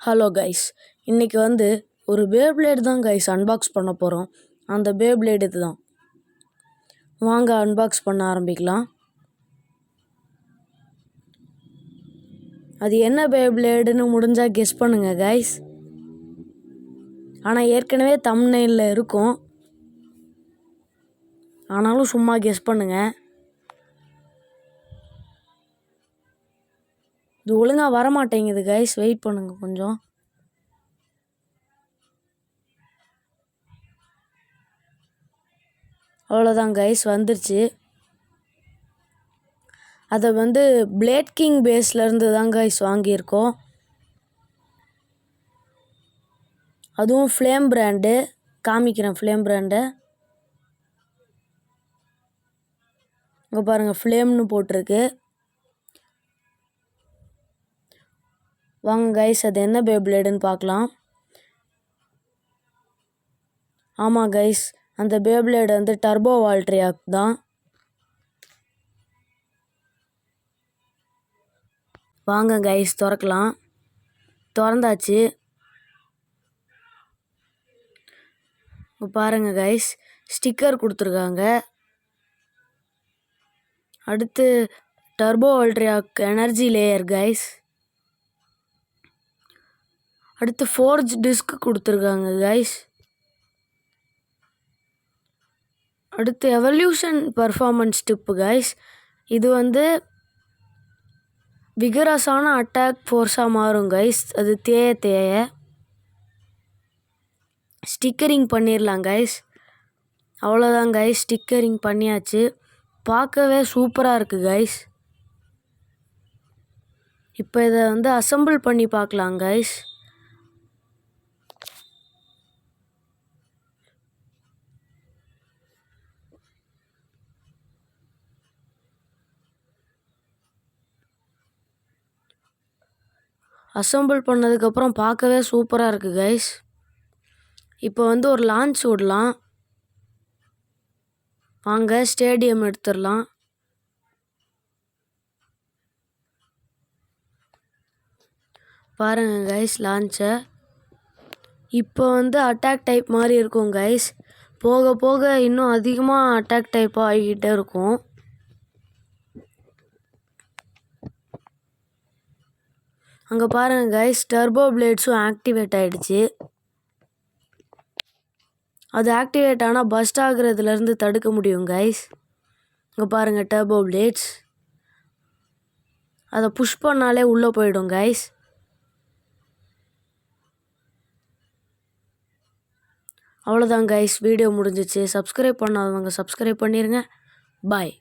Hello guys, இன்றைக்கி வந்து ஒரு பேப்ளேடு தான் கைஸ் அன்பாக்ஸ் பண்ண போகிறோம். அந்த பேப்ளேடு இது தான். வாங்க அன்பாக்ஸ் பண்ண ஆரம்பிக்கலாம். அது என்ன பேப்ளேடுன்னு முடிஞ்சால் கெஸ் பண்ணுங்கள் கைஸ். ஆனால் ஏற்கனவே தம்ப்நெயிலில் இருக்கும், ஆனாலும் சும்மா கெஸ் பண்ணுங்கள். இது ஒழுங்காக வரமாட்டேங்குது கைஸ், வெயிட் பண்ணுங்கள் கொஞ்சம். அவ்வளோதான் கைஸ், வந்துருச்சு. அதை வந்து பிளேட் கிங் பேஸ்லேருந்து தான் கைஸ் வாங்கியிருக்கோம். அதுவும் ஃப்ளேம் பிராண்டு. காமிக்கிறேன் ஃப்ளேம் பிராண்டை. இங்கே பாருங்கள், ஃப்ளேம்னு போட்டிருக்கு. வாங்க கைஸ், அது என்ன பேப்ளேடுன்னு பார்க்கலாம். ஆமாம் கைஸ், அந்த பேப்ளேடு வந்து டர்போ வால்ட்ரியாக் தான். வாங்க கைஸ் திறக்கலாம். திறந்தாச்சு. பாருங்கள் கைஸ், ஸ்டிக்கர் கொடுத்துருக்காங்க. அடுத்து டர்போ வால்ட்ரியாக் எனர்ஜி லேயர் கைஸ். அடுத்து ஃபோர்ஜ் டிஸ்க் கொடுத்துருக்காங்க கைஸ். அடுத்து எவல்யூஷன் பர்ஃபார்மன்ஸ் டிப்பு கைஸ். இது வந்து விகரஸான அட்டாக் ஃபோர்ஸாக மாறும் கைஸ். அது தேய ஸ்டிக்கரிங் பண்ணிடலாம் கைஸ். அவ்வளோதான் கைஸ், ஸ்டிக்கரிங் பண்ணியாச்சு. பார்க்கவே சூப்பராக இருக்குது கைஸ். இப்போ இதை வந்து அசெம்பிள் பண்ணி பார்க்கலாம் கைஸ். அசெம்பிள் பண்ணதுக்கப்புறம் பார்க்கவே சூப்பராக இருக்குது கைஸ். இப்போ வந்து ஒரு லான்ச் விடலாம். வாங்க ஸ்டேடியம் எடுத்துடலாம். பாருங்கள் கைஸ் லான்ச்சை. இப்போ வந்து அட்டாக் டைப் மாதிரி இருக்கும் கைஸ். போக போக இன்னும் அதிகமாக அட்டாக் டைப்பாக ஆகிக்கிட்டே இருக்கும். அங்கே பாருங்கள் கைஸ், டர்போ பிளேட்ஸும் ஆக்டிவேட் ஆகிடுச்சு. அது ஆக்டிவேட் ஆனால் பஸ்ட் ஆகுறதுலேருந்து தடுக்க முடியும் கைஸ். இங்கே பாருங்கள் டர்போ பிளேட்ஸ். அதை புஷ் பண்ணாலே உள்ளே போயிடும் கைஸ். அவ்வளோதான் கைஸ், வீடியோ முடிஞ்சிச்சு. சப்ஸ்கிரைப் பண்ணாதவங்க சப்ஸ்கிரைப் பண்ணிடுங்க. பாய்.